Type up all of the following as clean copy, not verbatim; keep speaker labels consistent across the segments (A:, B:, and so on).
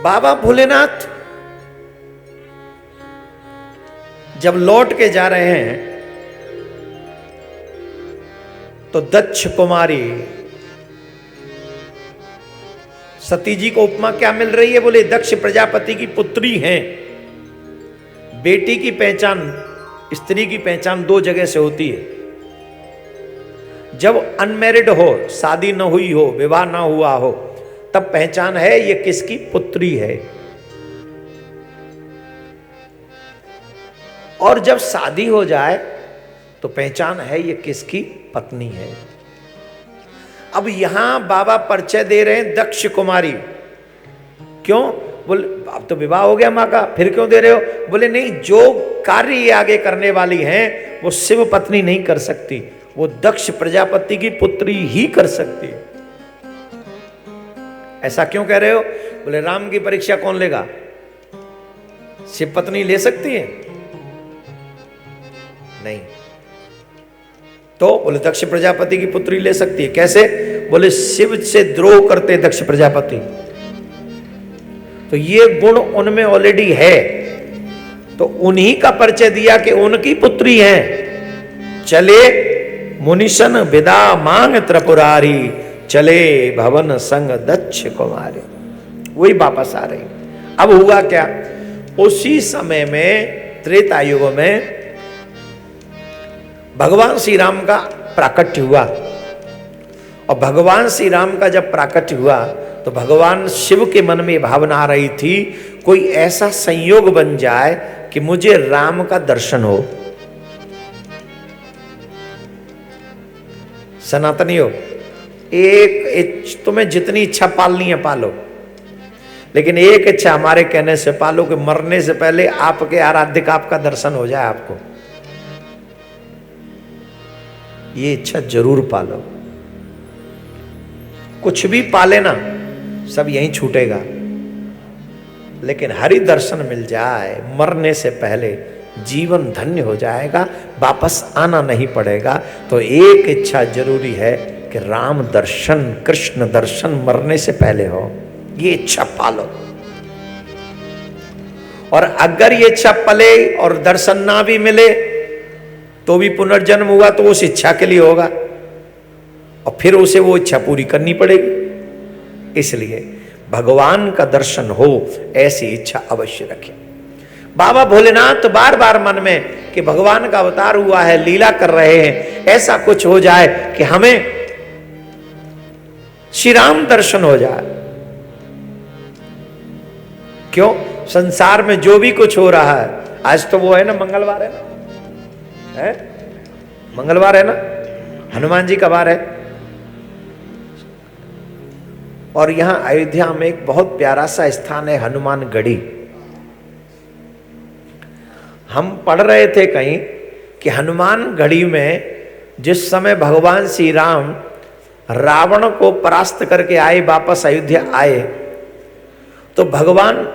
A: बाबा भोलेनाथ जब लौट के जा रहे हैं तो दक्ष कुमारी सती जी को उपमा क्या मिल रही है? बोले दक्ष प्रजापति की पुत्री हैं। बेटी की पहचान, स्त्री की पहचान दो जगह से होती है। जब अनमैरिड हो, शादी न हुई हो, विवाह ना हुआ हो, तब पहचान है ये किसकी पुत्री है। और जब शादी हो जाए तो पहचान है ये किसकी पत्नी है। अब यहां बाबा परिचय दे रहे हैं दक्ष कुमारी। क्यों? बोले अब तो विवाह हो गया मां का, फिर क्यों दे रहे हो? बोले नहीं, जो कार्य ये आगे करने वाली हैं वो शिव पत्नी नहीं कर सकती, वो दक्ष प्रजापति की पुत्री ही कर सकती है। ऐसा क्यों कह रहे हो? बोले राम की परीक्षा कौन लेगा? शिव पत्नी ले सकती है? नहीं। तो बोले दक्ष प्रजापति की पुत्री ले सकती है। कैसे? बोले शिव से द्रोह करते दक्ष प्रजापति, तो ये गुण उनमें ऑलरेडी है, तो उन्हीं का परिचय दिया कि उनकी पुत्री हैं। चले मुनिशन विदा मांग त्रिपुरारी, चले भवन संग दक्ष कुमारी। वही वापस आ रही। अब हुआ क्या? उसी समय में त्रेता युग में भगवान श्री राम का प्राकट्य हुआ। और भगवान श्री राम का जब प्राकट्य हुआ तो भगवान शिव के मन में भावना आ रही थी, कोई ऐसा संयोग बन जाए कि मुझे राम का दर्शन हो। सनातनी हो, एक तुम्हें जितनी इच्छा पालनी है पालो, लेकिन एक इच्छा हमारे कहने से पालो कि मरने से पहले आपके आराध्य का आपका दर्शन हो जाए आपको। ये इच्छा जरूर पालो। कुछ भी पाले ना, सब यहीं छूटेगा, लेकिन हरि दर्शन मिल जाए मरने से पहले जीवन धन्य हो जाएगा, वापस आना नहीं पड़ेगा। तो एक इच्छा जरूरी है कि राम दर्शन, कृष्ण दर्शन मरने से पहले हो। ये इच्छा पालो। और अगर ये इच्छा पले और दर्शन ना भी मिले तो भी पुनर्जन्म हुआ तो उस इच्छा के लिए होगा, और फिर उसे वो इच्छा पूरी करनी पड़ेगी। इसलिए भगवान का दर्शन हो ऐसी इच्छा अवश्य रखें। बाबा भोलेनाथ बार बार मन में कि भगवान का अवतार हुआ है, लीला कर रहे हैं, ऐसा कुछ हो जाए कि हमें श्री राम दर्शन हो जाए। क्यों? संसार में जो भी कुछ हो रहा है, आज तो वो है ना, मंगलवार है ना, है मंगलवार है ना, हनुमान जी का वार है। और यहां अयोध्या में एक बहुत प्यारा सा स्थान है हनुमान गढ़ी। हम पढ़ रहे थे कहीं कि हनुमान गढ़ी में जिस समय भगवान श्री राम रावण को परास्त करके आए, वापस अयोध्या आए, तो भगवान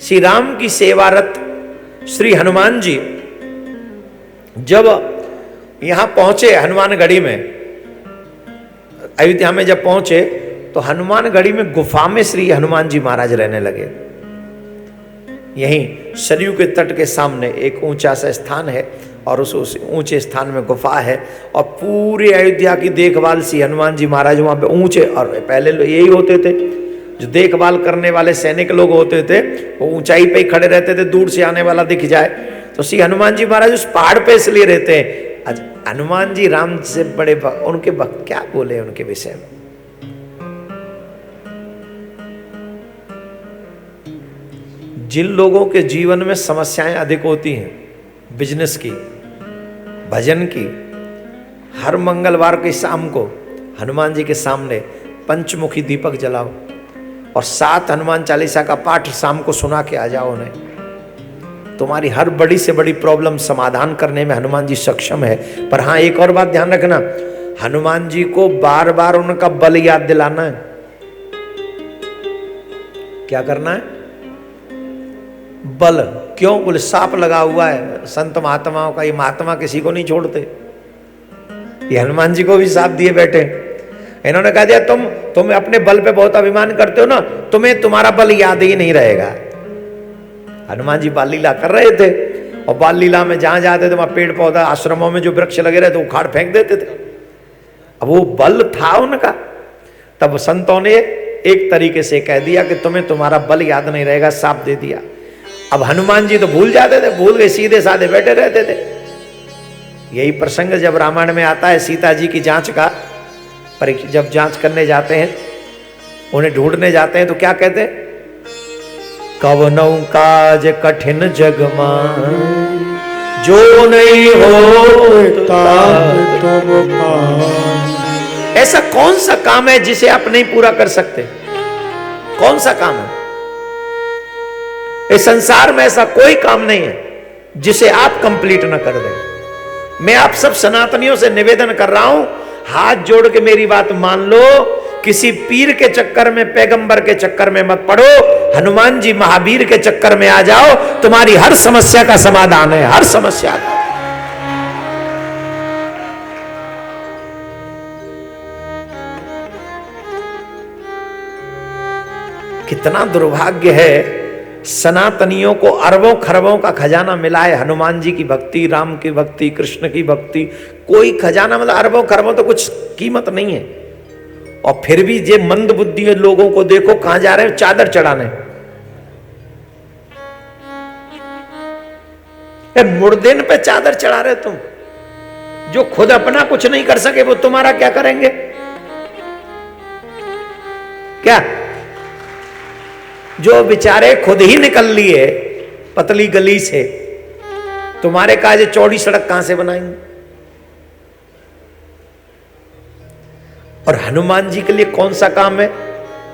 A: श्री राम की सेवारत श्री हनुमान जी जब यहां पहुंचे हनुमानगढ़ी में, अयोध्या में जब पहुंचे तो हनुमानगढ़ी में गुफा में श्री हनुमान जी महाराज रहने लगे। यहीं सरयू के तट के सामने एक ऊंचा सा स्थान है और उस ऊंचे स्थान में गुफा है, और पूरे अयोध्या की देखभाल श्री हनुमान जी महाराज वहां पे ऊंचे, और पहले यही होते थे जो देखभाल करने वाले सैनिक लोग होते थे, वो ऊंचाई पे ही खड़े रहते थे, दूर से आने वाला दिख जाए। तो श्री हनुमान जी महाराज उस पहाड़ पे इसलिए रहते हैं। आज हनुमान जी राम से बड़े उनके क्या बोले उनके विषय में। जिन लोगों के जीवन में समस्याएं अधिक होती हैं, बिजनेस की, भजन की, हर मंगलवार की शाम को हनुमान जी के सामने पंचमुखी दीपक जलाओ और 7 हनुमान चालीसा का पाठ शाम को सुना के आ जाओ उन्हें। तुम्हारी हर बड़ी से बड़ी प्रॉब्लम समाधान करने में हनुमान जी सक्षम है। पर हाँ, एक और बात ध्यान रखना, हनुमान जी को बार बार उनका बल याद दिलाना है। क्या करना है? बल। क्यों? बोले सांप लगा हुआ है संत महात्माओं का, ये महात्मा किसी को नहीं छोड़ते, ये हनुमान जी को भी सांप दिए बैठे। इन्होंने कह दिया तुम अपने बल पे बहुत अभिमान करते हो ना, तुम्हें तुम्हारा बल याद ही नहीं रहेगा। हनुमान जी बाल लीला कर रहे थे और बाल लीला में जहां जाते थे वहां पेड़ पौधा आश्रमों में जो वृक्ष लगे रहे थे उखाड़ फेंक देते थे। अब वो बल था उनका। तब संतों ने एक तरीके से कह दिया कि तुम्हें तुम्हारा बल याद नहीं रहेगा, साफ दे दिया। अब हनुमान जी तो भूल जाते थे, भूल गए, सीधे साधे बैठे रहते थे। यही प्रसंग जब रामायण में आता है सीता जी की जांच का, जब जांच करने जाते हैं, उन्हें ढूंढने जाते हैं तो क्या कहते हैं, कवनौ काज कठिन जग में जो नहीं हो ऐसा कौन सा काम है जिसे आप नहीं पूरा कर सकते? कौन सा काम है? इस संसार में ऐसा कोई काम नहीं है जिसे आप कंप्लीट ना कर दें। मैं आप सब सनातनियों से निवेदन कर रहा हूं, हाथ जोड़ के मेरी बात मान लो, किसी पीर के चक्कर में, पैगंबर के चक्कर में मत पड़ो, हनुमान जी महावीर के चक्कर में आ जाओ, तुम्हारी हर समस्या का समाधान है, हर समस्या का। कितना दुर्भाग्य है, सनातनियों को अरबों खरबों का खजाना मिला है, हनुमान जी की भक्ति, राम की भक्ति, कृष्ण की भक्ति, कोई खजाना मतलब अरबों खरबों तो कुछ कीमत नहीं है। और फिर भी ये मंद बुद्धि लोगों को देखो कहां जा रहे हैं, चादर चढ़ाने। मुर्देन पे चादर चढ़ा रहे तुम, जो खुद अपना कुछ नहीं कर सके वो तुम्हारा क्या करेंगे? क्या जो बेचारे खुद ही निकल लिए पतली गली से, तुम्हारे काजे चौड़ी सड़क कहां से बनाएंगे? और हनुमान जी के लिए कौन सा काम है?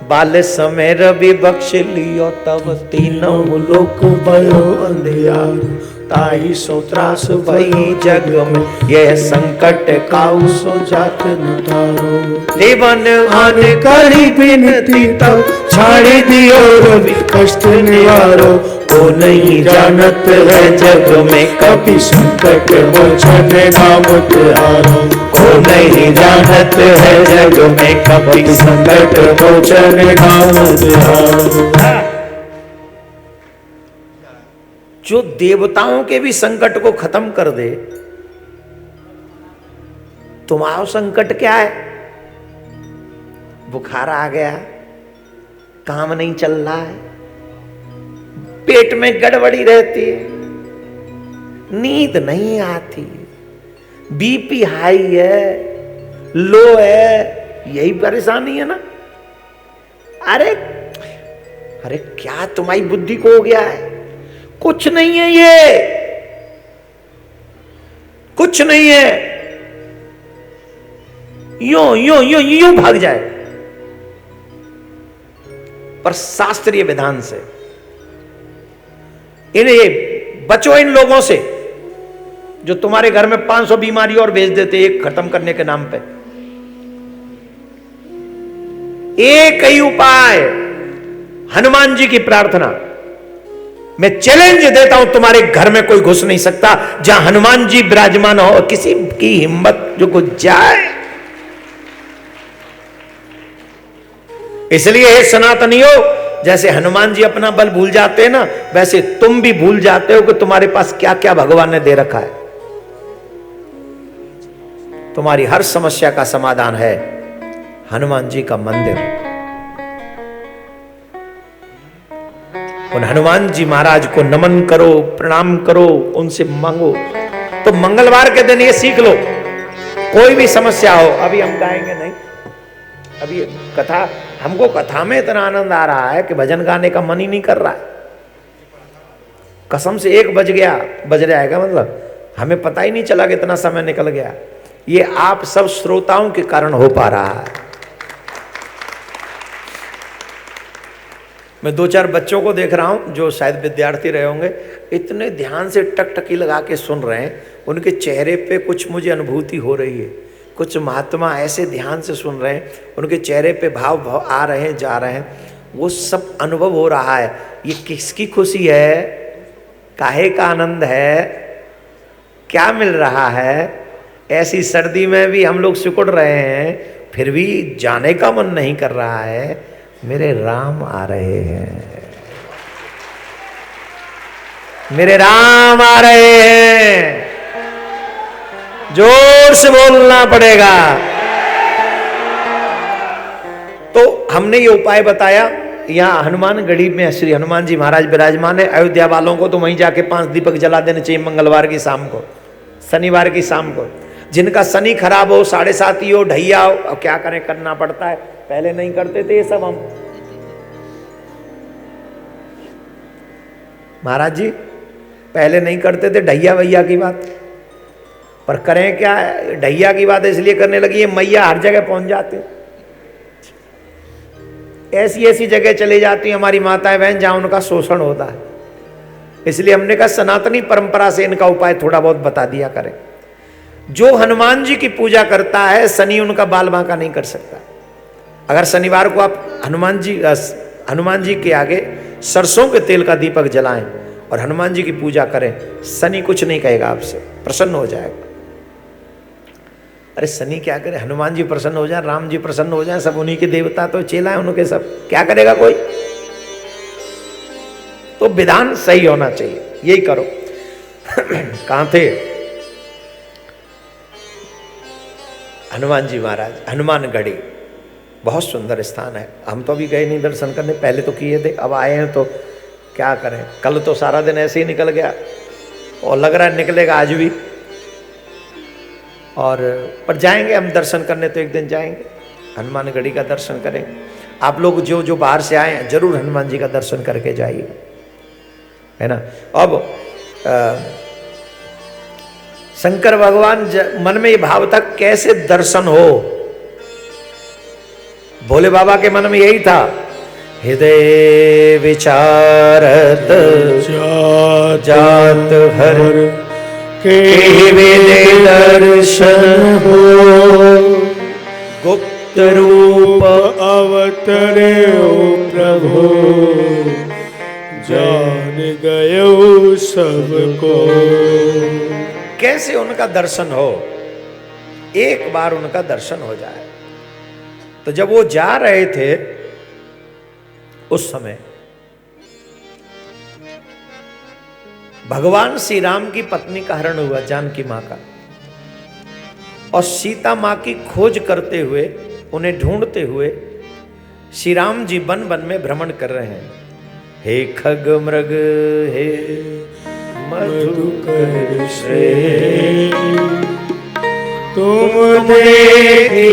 A: बाल समय रवि बख्श लियो तब तीनों लोक भयो अंधियारो, ताई सो त्रास भई जग में, यह संकट काऊ सो जात न तारो। देवन आन करी बिनती तब छाड़ी दियो रवि कष्ट निवारो, को नहीं जानत है जग में कभी संकट मोचन नाम तुहारो, को नहीं जानत है जग में कभी संकट मोचन नाम तुहारो। जो देवताओं के भी संकट को खत्म कर दे, तुम्हारा संकट क्या है? बुखार आ गया, काम नहीं चल रहा है, पेट में गड़बड़ी रहती है, नींद नहीं आती, बीपी हाई है, लो है, यही परेशानी है ना? अरे अरे क्या तुम्हारी बुद्धि को हो गया है? कुछ नहीं है, ये कुछ नहीं है, यूं यूं यूं यूं भाग जाए, पर शास्त्रीय विधान से। इन्हें बचो इन लोगों से जो तुम्हारे घर में 500 बीमारी और भेज देते एक खत्म करने के नाम पे। एक ही उपाय, हनुमान जी की प्रार्थना। मैं चैलेंज देता हूं, तुम्हारे घर में कोई घुस नहीं सकता जहां हनुमान जी विराजमान हो, किसी की हिम्मत जो कुछ जाए। इसलिए हे सनातनियों, जैसे हनुमान जी अपना बल भूल जाते हैं ना, वैसे तुम भी भूल जाते हो कि तुम्हारे पास क्या क्या भगवान ने दे रखा है। तुम्हारी हर समस्या का समाधान है हनुमान जी का मंदिर। उन हनुमान जी महाराज को नमन करो, प्रणाम करो, उनसे मांगो। तो मंगलवार के दिन ये सीख लो, कोई भी समस्या हो। अभी हम गाएंगे नहीं, अभी कथा, हमको कथा में इतना आनंद आ रहा है कि भजन गाने का मन ही नहीं कर रहा है। कसम से 1 बज गया, बज जाएगा, मतलब हमें पता ही नहीं चला कि इतना समय निकल गया। ये आप सब श्रोताओं के कारण हो पा रहा है। मैं 2-4 बच्चों को देख रहा हूं जो शायद विद्यार्थी रहे होंगे, इतने ध्यान से टकटकी लगा के सुन रहे हैं। उनके चेहरे पे कुछ मुझे अनुभूति हो रही है। कुछ महात्मा ऐसे ध्यान से सुन रहे हैं, उनके चेहरे पे भाव आ रहे हैं, जा रहे हैं, वो सब अनुभव हो रहा है। ये किसकी खुशी है, काहे का आनंद है, क्या मिल रहा है? ऐसी सर्दी में भी हम लोग सिकुड़ रहे हैं, फिर भी जाने का मन नहीं कर रहा है, मेरे राम आ रहे हैं, मेरे राम आ रहे हैं, जोर से बोलना पड़ेगा। तो हमने ये उपाय बताया। यहाँ हनुमानगढ़ी में श्री हनुमान जी महाराज विराजमान है। अयोध्या वालों को तो वहीं जाके 5 दीपक जला देने चाहिए मंगलवार की शाम को, शनिवार की शाम को। जिनका शनि खराब हो, 7.5 हो, ढैया हो, अब क्या करें, करना पड़ता है। पहले नहीं करते थे ये सब हम। महाराज जी पहले नहीं करते थे ढैया वैया की बात, पर करें क्या, ढैया की बात इसलिए करने लगी है, मैया हर जगह पहुंच जाते, ऐसी ऐसी जगह चले जाती हैं हमारी माताएं बहन जहां उनका शोषण होता है। इसलिए हमने कहा सनातनी परंपरा से इनका उपाय थोड़ा बहुत बता दिया करें। जो हनुमान जी की पूजा करता है, शनि उनका बाल बांका नहीं कर सकता। अगर शनिवार को आप हनुमान जी के आगे सरसों के तेल का दीपक जलाएं और हनुमान जी की पूजा करें, शनि कुछ नहीं कहेगा आपसे, प्रसन्न हो जाएगा। अरे शनि क्या करे, हनुमान जी प्रसन्न हो जाए, राम जी प्रसन्न हो जाए, सब उन्हीं के देवता तो चेला है उनके, सब क्या करेगा कोई। तो विधान सही होना चाहिए, यही करो। कहां थे हनुमान जी महाराज? हनुमानगढ़ी बहुत सुंदर स्थान है। हम तो अभी गए नहीं दर्शन करने, पहले तो किए थे, अब आए हैं तो क्या करें। कल तो सारा दिन ऐसे ही निकल गया और लग रहा है निकलेगा आज भी। और पर जाएंगे हम दर्शन करने, तो एक दिन जाएंगे हनुमानगढ़ी का दर्शन करेंगे। आप लोग जो जो बाहर से आए हैं जरूर हनुमान जी का दर्शन करके जाइए, है ना। अब शंकर भगवान मन में ये भाव था कैसे दर्शन हो। भोले बाबा के मन में यही था, हृदय विचारत जात हर के वेदे दर्शन हो, गुप्त रूप
B: अवतरे प्रभु, जान गयो सबको।
A: कैसे उनका दर्शन हो, एक बार उनका दर्शन हो जाए। तो जब वो जा रहे थे उस समय भगवान श्री राम की पत्नी का हरण हुआ, जानकी मां का, और सीता मां की खोज करते हुए, उन्हें ढूंढते हुए श्री राम जी वन वन में भ्रमण कर रहे हैं। हे खग मृग हे मधुकर श्रेष्ठ,
B: तुम देखी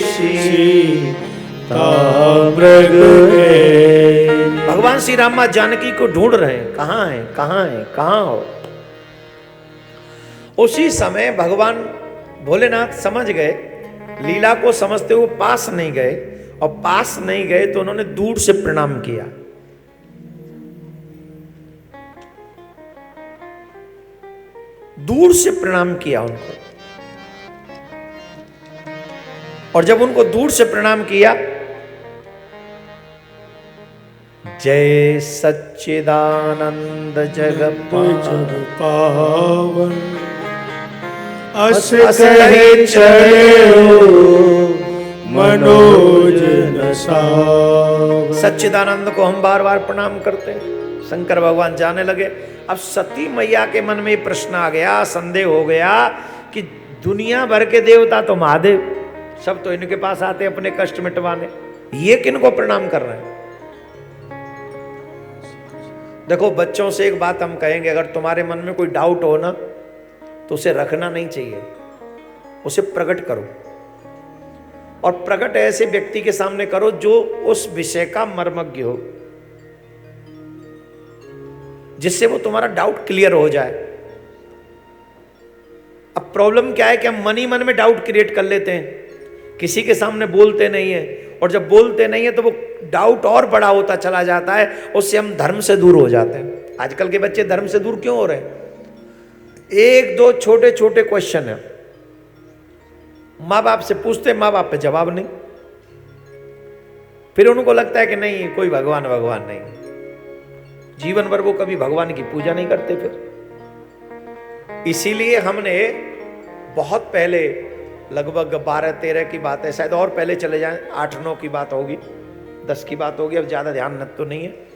B: सीता मृग है।
A: भगवान श्री राम मां जानकी को ढूंढ रहे हैं, कहां है, कहां है, कहां हो। उसी समय भगवान भोलेनाथ समझ गए, लीला को समझते हुए पास नहीं गए, और पास नहीं गए तो उन्होंने दूर से प्रणाम किया। दूर से प्रणाम किया उनको, और जब उनको दूर से प्रणाम किया, जय सच्चिदानंद जगत
B: पावन, अस कहे चढ़े मनोज नसावन।
A: सच्चिदानंद को हम बार बार प्रणाम करते हैं। शंकर भगवान जाने लगे। अब सती मैया के मन में प्रश्न आ गया, संदेह हो गया कि दुनिया भर के देवता तो महादेव, सब तो इनके पास आते अपने कष्ट मिटवाने, ये किनको प्रणाम कर रहे हैं। देखो बच्चों से एक बात हम कहेंगे, अगर तुम्हारे मन में कोई डाउट हो ना तो उसे रखना नहीं चाहिए, उसे प्रकट करो, और प्रकट ऐसे व्यक्ति के सामने करो जो उस विषय का मर्मज्ञ हो, जिससे वो तुम्हारा डाउट क्लियर हो जाए। अब प्रॉब्लम क्या है कि हम मन ही मन में डाउट क्रिएट कर लेते हैं, किसी के सामने बोलते नहीं है, और जब बोलते नहीं है तो वो डाउट और बड़ा होता चला जाता है, उससे हम धर्म से दूर हो जाते हैं। आजकल के बच्चे धर्म से दूर क्यों हो रहे हैं? एक दो छोटे छोटे क्वेश्चन है, माँ बाप से पूछते, माँ बाप पे जवाब नहीं, फिर उनको लगता है कि नहीं कोई भगवान भगवान नहीं, जीवन भर वो कभी भगवान की पूजा नहीं करते। फिर इसीलिए हमने बहुत पहले लगभग 12-13 की बात है, शायद और पहले चले जाएं, 8-9 की बात होगी, 10 की बात होगी, अब ज़्यादा ध्यान न तो नहीं है।